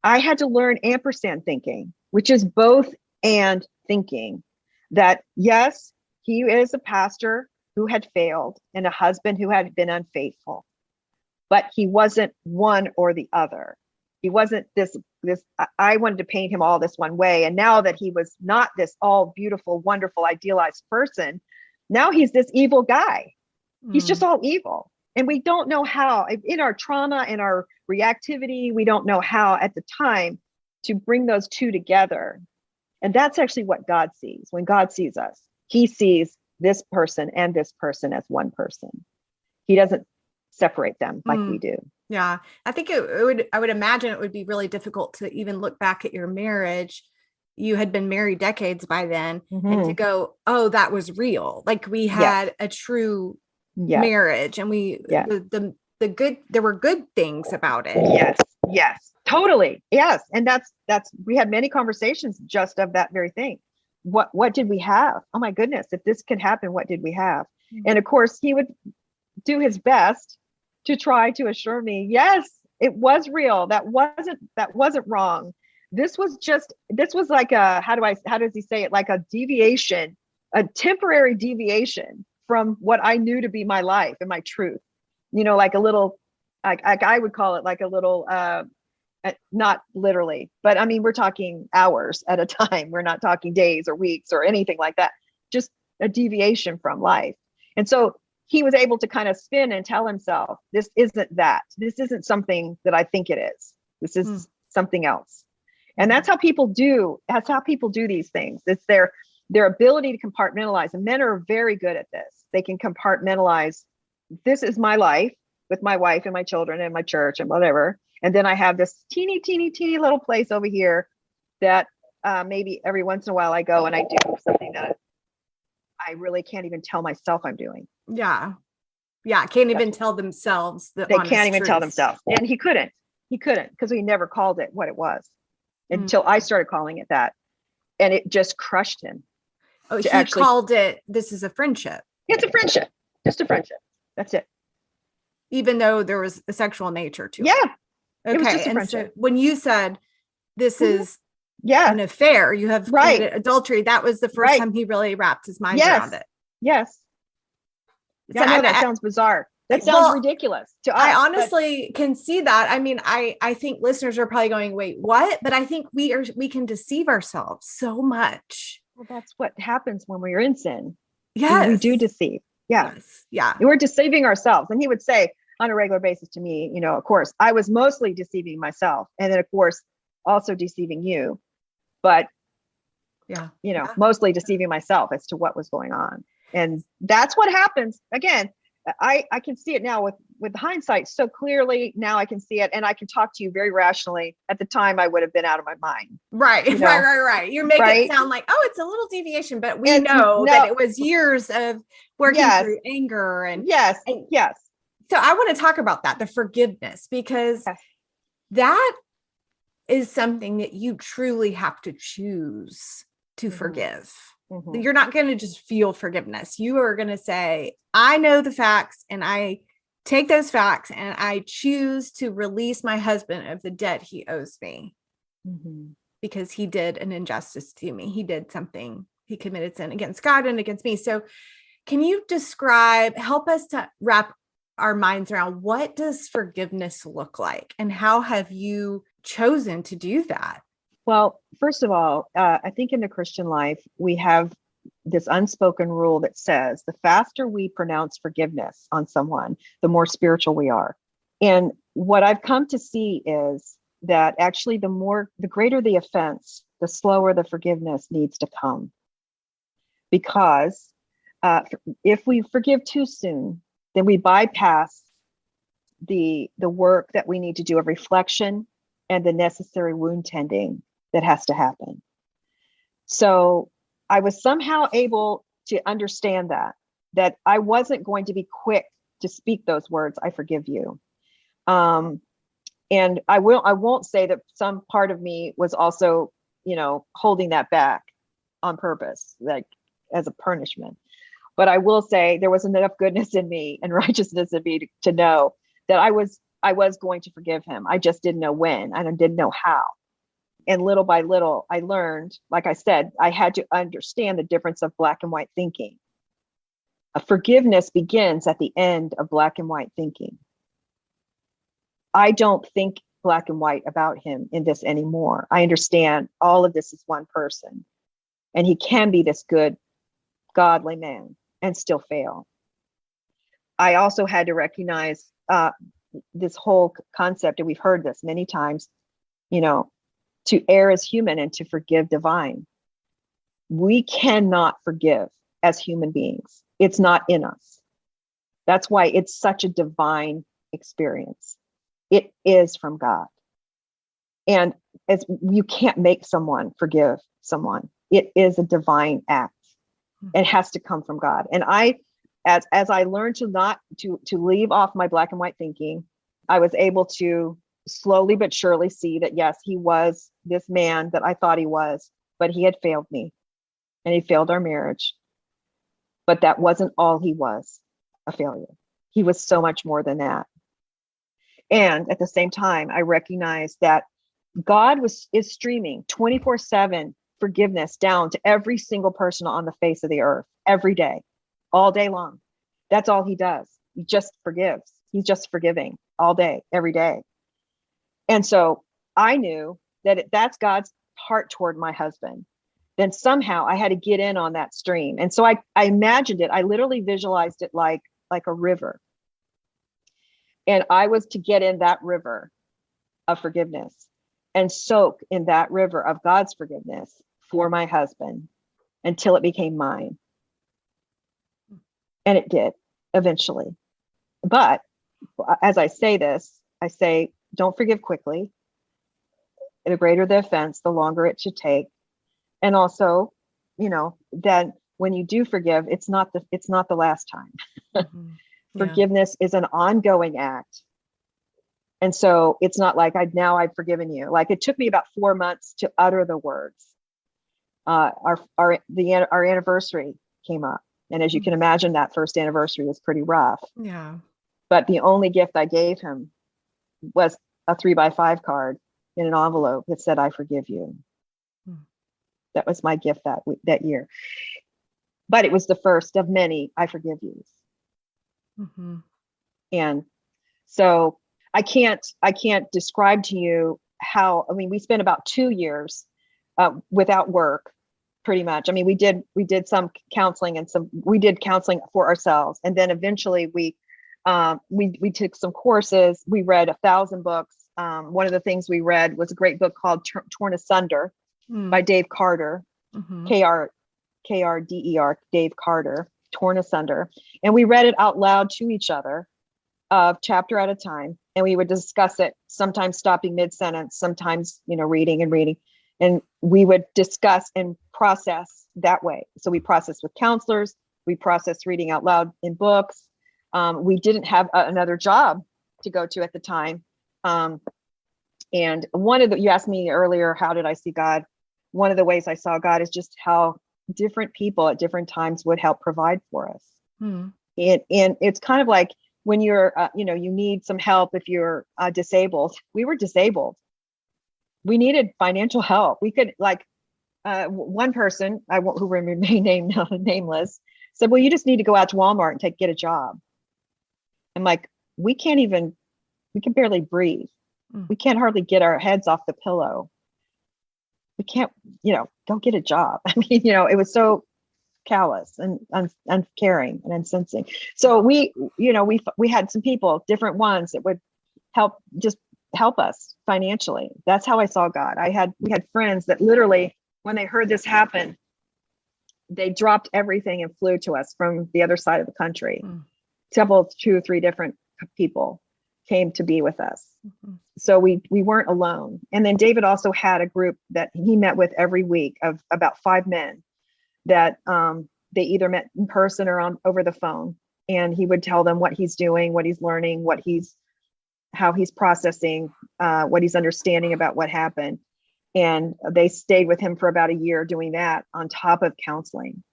I had to learn ampersand thinking, which is both and thinking, that yes, he is a pastor who had failed and a husband who had been unfaithful, but he wasn't one or the other. He wasn't this, I wanted to paint him all this one way. And now that he was not this all beautiful, wonderful, idealized person, now he's this evil guy. He's just all evil. And we don't know how, in our trauma and our reactivity, we don't know how at the time to bring those two together. And that's actually what God sees. When God sees us, he sees this person and this person as one person. He doesn't separate them like we do. Yeah. I think I would imagine it would be really difficult to even look back at your marriage. You had been married decades by then, and to go, oh, that was real. Like we had a true marriage, and the good, there were good things about it. Yes, totally. Yes. And that's, we had many conversations just of that very thing. What did we have? Oh my goodness, if this could happen, what did we have? And of course he would do his best to try to assure me, yes, it was real. That wasn't wrong. This was like how does he say it? Like a deviation, a temporary deviation from what I knew to be my life and my truth. Like a little, I would call it like a little, not literally, but I mean, we're talking hours at a time. We're not talking days or weeks or anything like that. Just a deviation from life. And so he was able to kind of spin and tell himself, this isn't that. This isn't something that I think it is. This is something else. And that's how people do. That's how people do these things. It's their ability to compartmentalize. And men are very good at this. They can compartmentalize. This is my life with my wife and my children and my church and whatever. And then I have this teeny little place over here that maybe every once in a while I go and I do something that I really can't even tell myself I'm doing. Yeah. Can't even tell themselves that they can't even tell themselves. And he couldn't because he never called it what it was until I started calling it that. And it just crushed him. Oh, he called it, this is a friendship. It's a friendship, just a friendship. That's it. Even though there was a sexual nature to it. Yeah. Okay. It was just a and friendship. So when you said this is an affair, you have committed adultery, that was the first time he really wrapped his mind around it. Yes. Yeah, I know that sounds bizarre. That sounds ridiculous to us. I honestly can see that. I mean, I think listeners are probably going, wait, what? But I think we can deceive ourselves so much. Well, that's what happens when we're in sin. Yes. We do deceive. Yeah. Yes. Yeah. We're deceiving ourselves. And he would say on a regular basis to me, of course, I was mostly deceiving myself. And then, of course, also deceiving you. But, mostly deceiving myself as to what was going on. And that's what happens. Again, I can see it now with hindsight so clearly. Now I can see it, and I can talk to you very rationally. At the time, I would have been out of my mind. Right. Right. You make it sound like, oh, it's a little deviation, but we know that it was years of working through anger and yes. So I want to talk about that, the forgiveness, because that is something that you truly have to choose to forgive. Mm-hmm. You're not going to just feel forgiveness. You are going to say, I know the facts, and I take those facts and I choose to release my husband of the debt he owes me because he did an injustice to me. He did something, he committed sin against God and against me. So can you help us to wrap our minds around, what does forgiveness look like, and how have you chosen to do that? Well, first of all, I think in the Christian life, we have this unspoken rule that says the faster we pronounce forgiveness on someone, the more spiritual we are. And what I've come to see is that actually the greater the offense, the slower the forgiveness needs to come. Because if we forgive too soon, then we bypass the work that we need to do of reflection and the necessary wound tending that has to happen. So I was somehow able to understand that I wasn't going to be quick to speak those words, I forgive you. And I won't say that some part of me was also, holding that back on purpose, like as a punishment. But I will say there was enough goodness in me and righteousness in me to know that I was going to forgive him. I just didn't know when, and I didn't know how. And little by little, I learned, like I said, I had to understand the difference of black and white thinking. Forgiveness begins at the end of black and white thinking. I don't think black and white about him in this anymore. I understand all of this is one person, and he can be this good, godly man and still fail. I also had to recognize this whole concept, and we've heard this many times, to err as human and to forgive divine. We cannot forgive as human beings. It's not in us. That's why it's such a divine experience. It is from God. And you can't make someone forgive someone. It is a divine act. It has to come from God. And as I learned to leave off my black and white thinking, I was able to slowly but surely see that, yes, he was this man that I thought he was, but he had failed me and he failed our marriage. But that wasn't all he was, a failure. He was so much more than that. And at the same time, I recognized that God is streaming 24/7 forgiveness down to every single person on the face of the earth, every day, all day long. That's all he does. He just forgives. He's just forgiving all day, every day. And so I knew that that's God's heart toward my husband. Then somehow I had to get in on that stream. And so I imagined it. I literally visualized it like a river. And I was to get in that river of forgiveness and soak in that river of God's forgiveness for my husband until it became mine. And it did eventually. But as I say this, I say, don't forgive quickly. The greater the offense, the longer it should take. And also, that when you do forgive, it's not the last time. Mm-hmm. Yeah. Forgiveness is an ongoing act. And so it's not like I've forgiven you. Like it took me about 4 months to utter the words. Our anniversary came up. And as you can imagine, that first anniversary was pretty rough. Yeah. But the only gift I gave him was a 3x5 card in an envelope that said, I forgive you. That was my gift that year. But it was the first of many I forgive yous. Mm-hmm. And so I can't describe to you how, I mean, we spent about 2 years without work, pretty much. I mean, we did some counseling and we did counseling for ourselves. And then eventually we took some courses. We read 1,000 books. One of the things we read was a great book called Torn Asunder by Dave Carter, K-R-D-E-R, Dave Carter, Torn Asunder. And we read it out loud to each other, chapter at a time. And we would discuss it, sometimes stopping mid-sentence, sometimes, reading. And we would discuss and process that way. So we processed with counselors. We processed reading out loud in books. We didn't have another job to go to at the time. And you asked me earlier, how did I see God? One of the ways I saw God is just how different people at different times would help provide for us. And it's kind of like when you're, you need some help if you're disabled. We were disabled. We needed financial help. We could one person, who will remain nameless, said, well, you just need to go out to Walmart and get a job. I'm like, we can barely breathe. We can't hardly get our heads off the pillow. We can't, go get a job. I mean, it was so callous and uncaring and unsensing. So we had some people, different ones that would help us financially. That's how I saw God. We had friends that literally, when they heard this happen, they dropped everything and flew to us from the other side of the country. Several, 2 or 3 different people came to be with us. So we weren't alone. And then David also had a group that he met with every week of about 5 men that they either met in person or over the phone. And he would tell them what he's doing, what he's learning, how he's processing, what he's understanding about what happened. And they stayed with him for about a year doing that on top of counseling.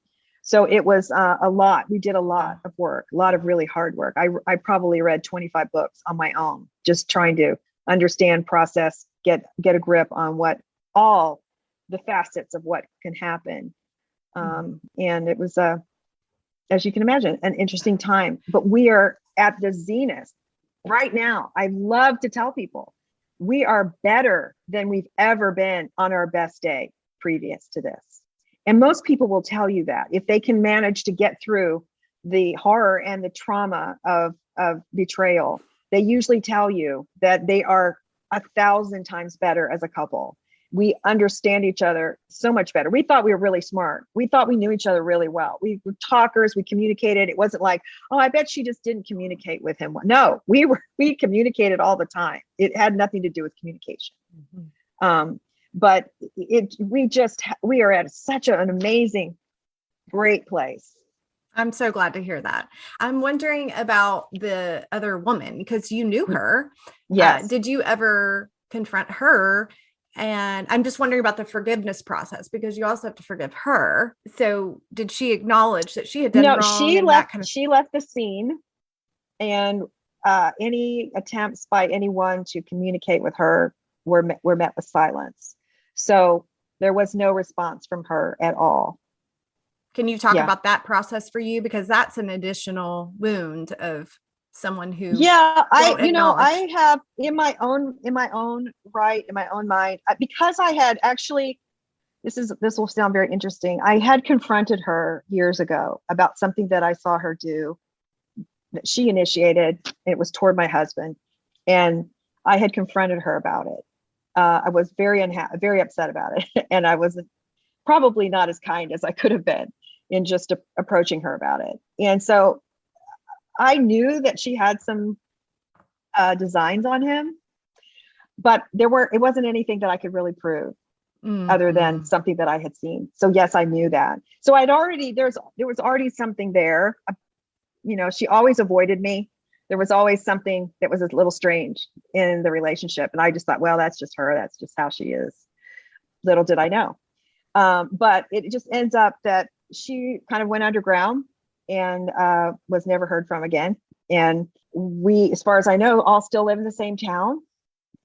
So it was a lot. We did a lot of work, a lot of really hard work. I probably read 25 books on my own, just trying to understand, process, get a grip on what all the facets of what can happen. And it was, as you can imagine, an interesting time. But we are at the zenith right now. I love to tell people we are better than we've ever been on our best day previous to this. And most people will tell you that if they can manage to get through the horror and the trauma of betrayal, they usually tell you that they are 1,000 times better as a couple. We understand each other so much better. We thought we were really smart. We thought we knew each other really well. We were talkers. We communicated. It wasn't like, oh, I bet she just didn't communicate with him. No, we communicated all the time. It had nothing to do with communication. But we are at such an amazing, great place. I'm so glad to hear that. I'm wondering about the other woman because you knew her. Yes. Did you ever confront her? And I'm just wondering about the forgiveness process because you also have to forgive her. So did she acknowledge that she had done wrong? No, she left the scene, and any attempts by anyone to communicate with her were met with silence. So there was no response from her at all. Can you talk about that process for you? Because that's an additional wound of someone who. Yeah, I have in my own right, in my own mind, because I had actually, this will sound very interesting. I had confronted her years ago about something that I saw her do that she initiated. It was toward my husband, and I had confronted her about it. I was very upset about it. And I was probably not as kind as I could have been in just approaching her about it. And so I knew that she had some designs on him, but it wasn't anything that I could really prove other than something that I had seen. So yes, I knew that. So there was already something there. She always avoided me. There was always something that was a little strange in the relationship. And I just thought, well, that's just her. That's just how she is. Little did I know. But it just ends up that she kind of went underground and was never heard from again. And we, as far as I know, all still live in the same town.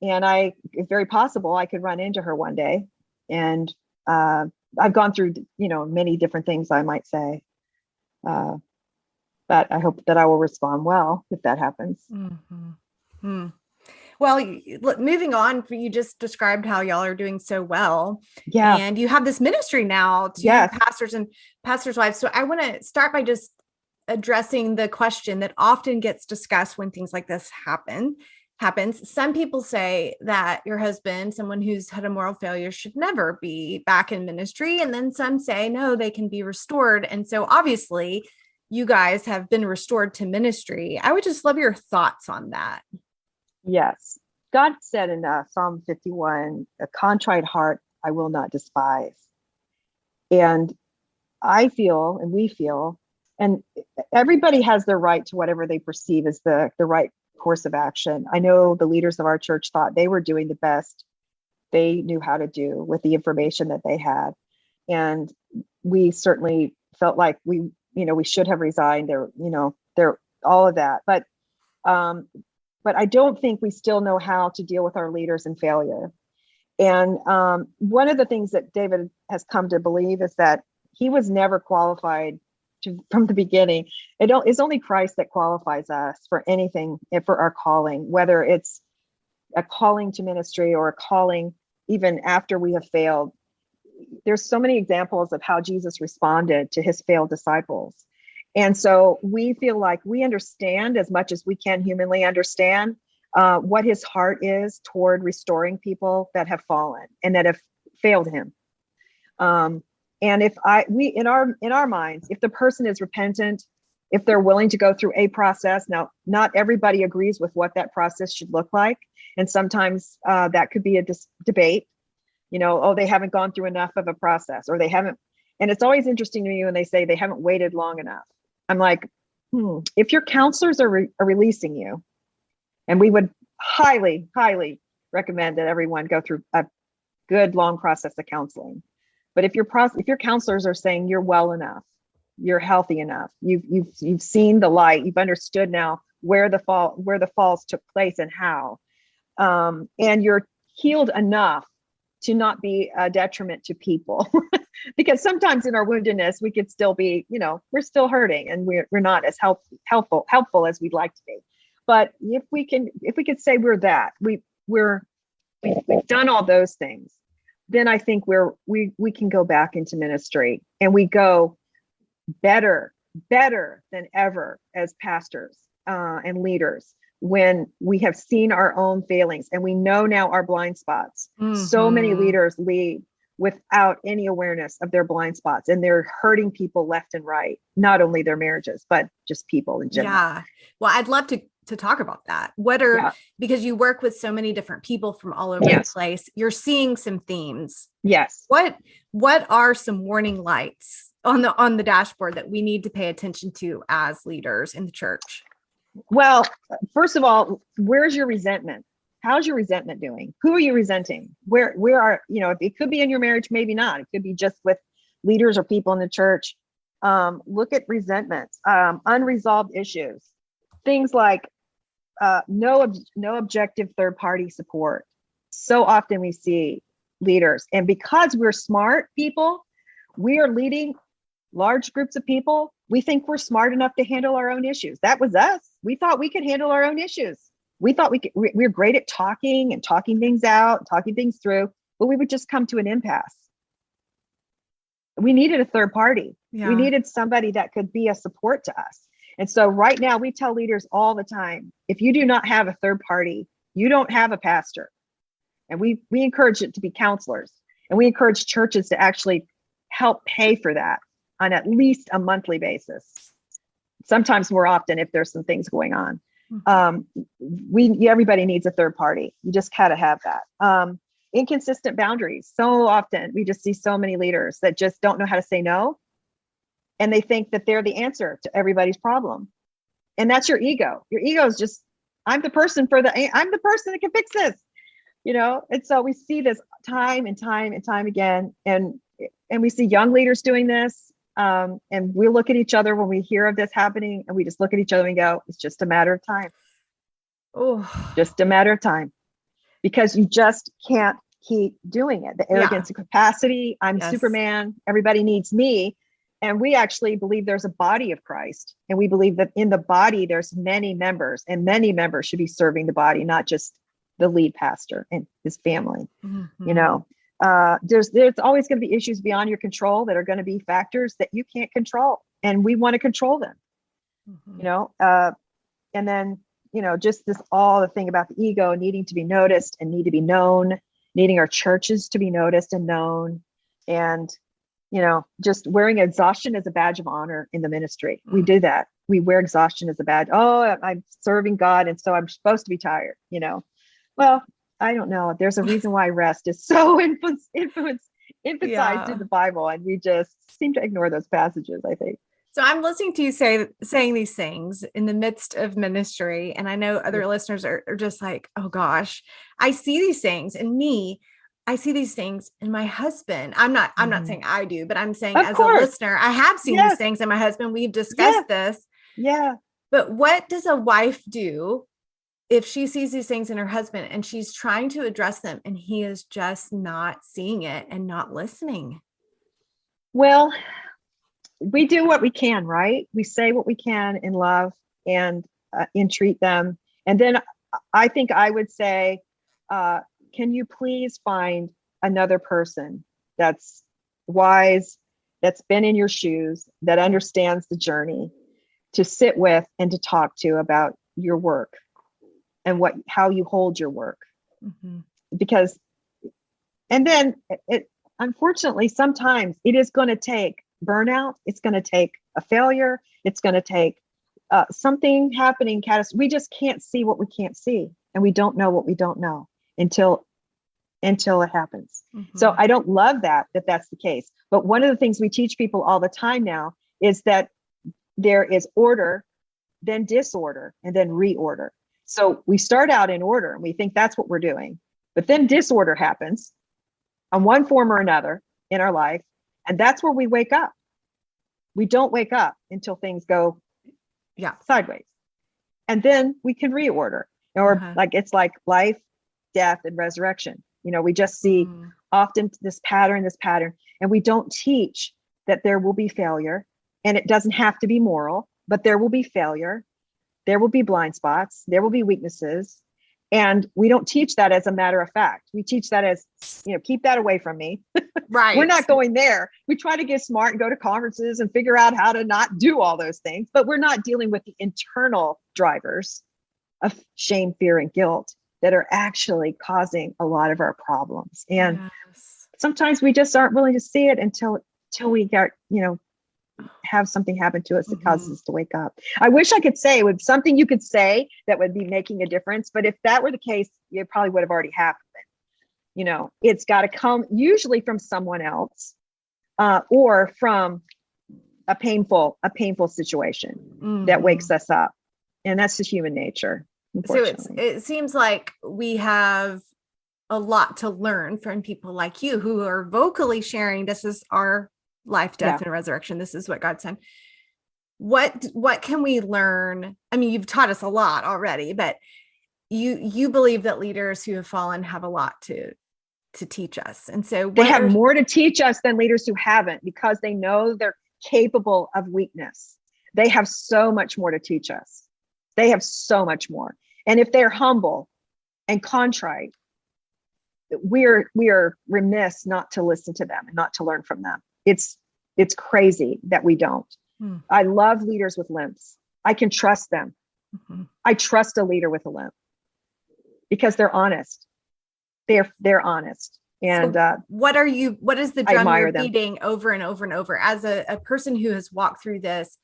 And it's very possible I could run into her one day. And I've gone through, many different things, I might say. but I hope that I will respond well if that happens. Mm-hmm. Hmm. Well, moving on, you just described how y'all are doing so well. Yeah. And you have this ministry now to Yes. pastors and pastors' wives. So I want to start by just addressing the question that often gets discussed when things like this happens. Some people say that your husband, someone who's had a moral failure, should never be back in ministry. And then some say, no, they can be restored. And so obviously you guys have been restored to ministry. I would just love your thoughts on that. Yes. God said in Psalm 51, a contrite heart I will not despise. And I feel, and we feel, and everybody has their right to whatever they perceive as the right course of action. I know the leaders of our church thought they were doing the best they knew how to do with the information that they had. And we certainly felt like we should have resigned there, all of that. But I don't think we still know how to deal with our leaders in failure. And one of the things that David has come to believe is that he was never qualified from the beginning. It's only Christ that qualifies us for anything, for our calling, whether it's a calling to ministry or a calling even after we have failed. There's so many examples of how Jesus responded to his failed disciples. And so we feel like we understand as much as we can humanly understand what his heart is toward restoring people that have fallen and that have failed him. And in our minds, if the person is repentant, if they're willing to go through a process, now, not everybody agrees with what that process should look like. And sometimes that could be a debate, they haven't gone through enough of a process, or they haven't. And it's always interesting to me when they say they haven't waited long enough. I'm like, if your counselors are releasing you, and we would highly, highly recommend that everyone go through a good long process of counseling. But if your counselors are saying you're well enough, you're healthy enough, you've seen the light, you've understood now where the falls took place and how, and you're healed enough to not be a detriment to people. Because sometimes in our woundedness, we could still be, we're still hurting, and we're not as helpful as we'd like to be. But if we could say we're that, we've done all those things, then I think we can go back into ministry, and we go better than ever as pastors and leaders when we have seen our own failings and we know now our blind spots. Mm-hmm. So many leaders lead without any awareness of their blind spots, and they're hurting people left and right, not only their marriages, but just people in general. Yeah. Well, I'd love to talk about that. Because you work with so many different people from all over the place, you're seeing some themes. Yes. What are some warning lights on the dashboard that we need to pay attention to as leaders in the church? Well, first of all, where's your resentment? How's your resentment doing? Who are you resenting? Where are, it could be in your marriage, maybe not. It could be just with leaders or people in the church. Look at resentments, unresolved issues, things like no objective third-party support. So often we see leaders, and because we're smart people, we are leading large groups of people. We think we're smart enough to handle our own issues. That was us. We thought we could handle our own issues. We thought we're great at talking things out, talking things through, but we would just come to an impasse. We needed a third party. Yeah. We needed somebody that could be a support to us. And so right now we tell leaders all the time, if you do not have a third party, you don't have a pastor. And we encourage it to be counselors, and we encourage churches to actually help pay for that on at least a monthly basis. Sometimes more often if there's some things going on. Everybody needs a third party. You just gotta have that. Inconsistent boundaries. So often we just see so many leaders that just don't know how to say no. And they think that they're the answer to everybody's problem. And that's your ego. Your ego is just, I'm the person that can fix this, And so we see this time and time and time again. And we see young leaders doing this. And we look at each other when we hear of this happening, and we just look at each other and go, it's just a matter of time. Oh, just a matter of time, because you just can't keep doing it. The arrogance and capacity. I'm Superman. Everybody needs me. And we actually believe there's a body of Christ. And we believe that in the body, there's many members, and many members should be serving the body, not just the lead pastor and his family. You know, there's always going to be issues beyond your control that are going to be factors that you can't control. And we want to control them, you know, and then, you know, just all the thing about the ego needing to be noticed and need to be known, needing our churches to be noticed and known. And, you know, just wearing exhaustion as a badge of honor in the ministry. We do that. We wear exhaustion as a badge. Oh, I'm serving God, and so I'm supposed to be tired, you know. Well, I don't know. There's a reason why rest is so emphasized in the Bible, and we just seem to ignore those passages, I think. So I'm listening to you saying these things in the midst of ministry. And I know other listeners are just like, oh gosh, I see these things in me. I see these things in my husband. I'm not saying I do, but I'm saying as a listener, I have seen these things in my husband. We've discussed this. Yeah. But what does a wife do if she sees these things in her husband and she's trying to address them and he is just not seeing it and not listening? Well, we do what we can, right? We say what we can in love and entreat them. And then I think I would say, can you please find another person that's wise, that's been in your shoes, that understands the journey, to sit with and to talk to about your work and how you hold your work. Because, and then unfortunately, sometimes it is going to take burnout. It's going to take a failure. It's going to take something happening. We just can't see what we can't see. And we don't know what we don't know until it happens. So I don't love that that's the case. But one of the things we teach people all the time now is that there is order, then disorder, and then reorder. So we start out in order and we think that's what we're doing, but then disorder happens on one form or another in our life. And that's where we wake up. We don't wake up until things go sideways. And then we can reorder, or like, it's like life, death, and resurrection. You know, we just see often this pattern, and we don't teach that there will be failure, and it doesn't have to be moral, but there will be failure. There will be blind spots. There will be weaknesses. And we don't teach that as a matter of fact. We teach that as, you know, keep that away from me. Right. We're not going there. We try to get smart and go to conferences and figure out how to not do all those things, but we're not dealing with the internal drivers of shame, fear, and guilt that are actually causing a lot of our problems. And sometimes we just aren't willing to see it until we get, you know, have something happen to us that causes us to wake up. I wish I could say it would something you could say that would be making a difference. But if that were the case, it probably would have already happened. You know, it's got to come usually from someone else or from a painful situation that wakes us up. And that's just human nature. So it seems like we have a lot to learn from people like you who are vocally sharing, this is our life, death, and resurrection. This is what God said. What can we learn? I mean, you've taught us a lot already, but you believe that leaders who have fallen have a lot to teach us. And so they have more to teach us than leaders who haven't, because they know they're capable of weakness. They have so much more to teach us. They have so much more. And if they're humble and contrite, we are remiss not to listen to them and not to learn from them. It's crazy that we don't. I love leaders with limps. I can trust them. I trust a leader with a limp because they're honest. They're honest. And what is the drum you're beating over and over and over as a person who has walked through this?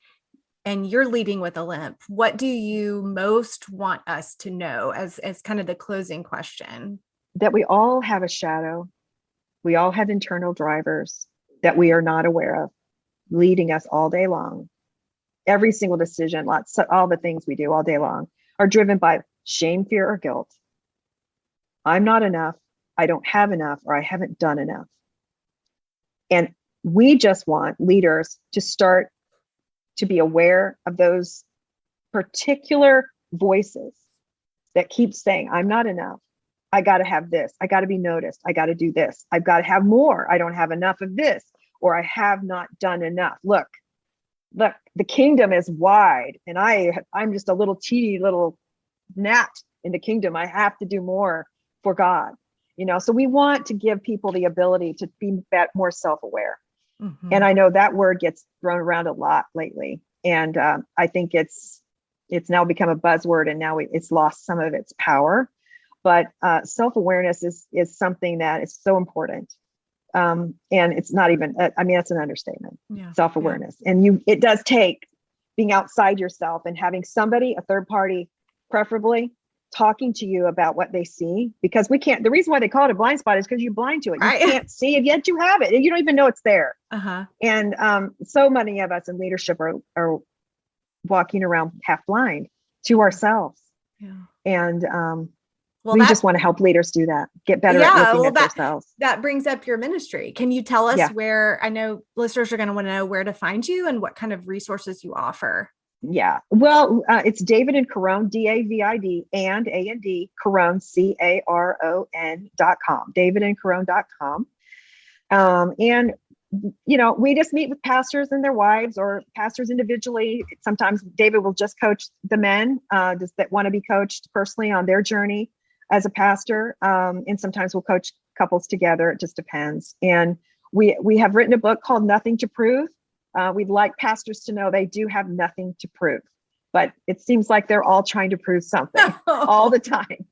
And you're leading with a limp. What do you most want us to know as kind of the closing question? That we all have a shadow. We all have internal drivers that we are not aware of, leading us all day long. Every single decision, all the things we do all day long are driven by shame, fear, or guilt. I'm not enough. I don't have enough, or I haven't done enough. And we just want leaders to start to be aware of those particular voices that keep saying, I'm not enough. I got to have this. I got to be noticed. I got to do this. I've got to have more. I don't have enough of this. or I have not done enough. Look, the kingdom is wide, and I'm just a little teeny little gnat in the kingdom. I have to do more for God, so we want to give people the ability to be more self-aware. Mm-hmm. And I know that word gets thrown around a lot lately, and I think it's now become a buzzword, and now it's lost some of its power. But self-awareness is something that is so important. And it's not even, that's an understatement, self-awareness. Yeah. And it does take being outside yourself and having somebody, a third party, preferably, talking to you about what they see, because the reason why they call it a blind spot is because you're blind to it. Right. You can't see it, yet you have it, and you don't even know it's there. Uh-huh. And so many of us in leadership are walking around half blind to ourselves. Yeah. And we just want to help leaders do that, get better at looking at themselves. That brings up your ministry. Can you tell us where, I know listeners are going to want to know where to find you and what kind of resources you offer? Yeah. Well, it's David and Caron, DAVID and A&D, Caron, CARON.com, davidandcaron.com. And, we just meet with pastors and their wives, or pastors individually. Sometimes David will just coach the men that want to be coached personally on their journey as a pastor. And sometimes we'll coach couples together. It just depends. And we have written a book called Nothing to Prove. We'd like pastors to know they do have nothing to prove, but it seems like they're all trying to prove something all the time.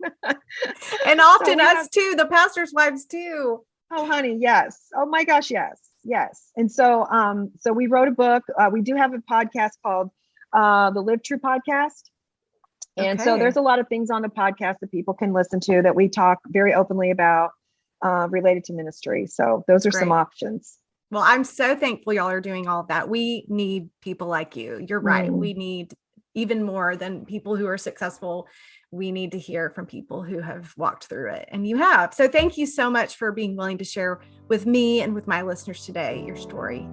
And often us too, the pastors' wives too. Oh, honey. Yes. Oh my gosh. Yes. Yes. And so we wrote a book. We do have a podcast called the Live True Podcast. And so there's a lot of things on the podcast that people can listen to that we talk very openly about related to ministry. So those are some options. Well, I'm so thankful y'all are doing all of that. We need people like you. You're right. We need even more than people who are successful. We need to hear from people who have walked through it, and you have. So thank you so much for being willing to share with me and with my listeners today your story.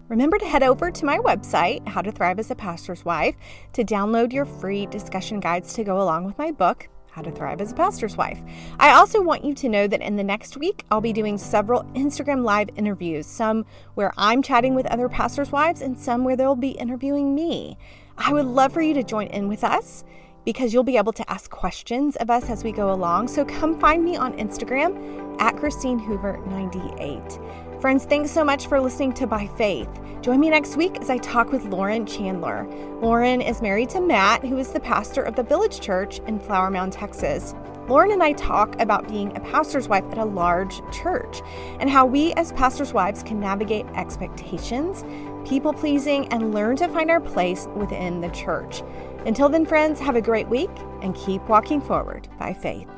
Remember to head over to my website, How to Thrive as a Pastor's Wife, to download your free discussion guides to go along with my book, How to Thrive as a Pastor's Wife. I also want you to know that in the next week, I'll be doing several Instagram Live interviews, some where I'm chatting with other pastors' wives and some where they'll be interviewing me. I would love for you to join in with us because you'll be able to ask questions of us as we go along. So come find me on Instagram at ChristineHoover98. Friends, thanks so much for listening to By Faith. Join me next week as I talk with Lauren Chandler. Lauren is married to Matt, who is the pastor of the Village Church in Flower Mound, Texas. Lauren and I talk about being a pastor's wife at a large church and how we as pastors' wives can navigate expectations, people-pleasing, and learn to find our place within the church. Until then, friends, have a great week and keep walking forward by faith.